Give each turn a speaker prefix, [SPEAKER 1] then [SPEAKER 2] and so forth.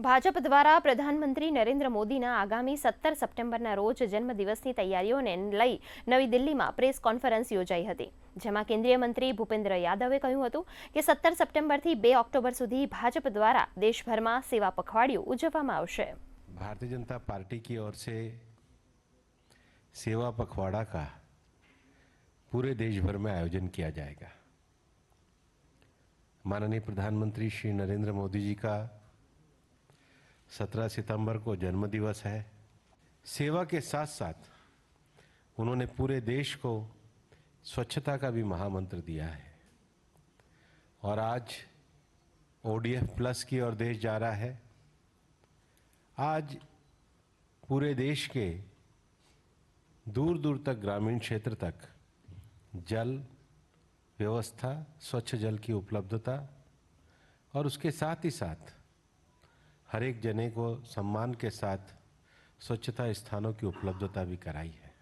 [SPEAKER 1] ભાજપ દ્વારા પ્રધાનમંત્રી નરેન્દ્ર મોદીના આગામી 17 સપ્ટેમ્બરના રોજ જન્મદિવસની તૈયારીઓને લઈ નવી દિલ્હીમાં પ્રેસ કોન્ફરન્સ યોજાઈ હતી, જેમાં કેન્દ્રીય મંત્રી ભૂપેન્દ્ર યાદવે કહ્યું હતું કે 17 સપ્ટેમ્બરથી 2 ઓક્ટોબર સુધી ભાજપ દ્વારા દેશભરમાં સેવા પખવાડિયું ઉજવવામાં આવશે।
[SPEAKER 2] भारतीय जनता पार्टी की ओर से सेवा पखवाड़ा का पूरे देश भर में आयोजन किया जाएगा। माननीय प्रधानमंत्री श्री नरेंद्र मोदी जी का 17 सितंबर को जन्मदिवस है। सेवा के साथ साथ उन्होंने पूरे देश को स्वच्छता का भी महामंत्र दिया है और आज ODF प्लस की ओर देश जा रहा है। आज पूरे देश के दूर दूर तक ग्रामीण क्षेत्र तक जल व्यवस्था, स्वच्छ जल की उपलब्धता और उसके साथ ही साथ हर एक जने को सम्मान के साथ स्वच्छता स्थानों की उपलब्धता भी कराई है।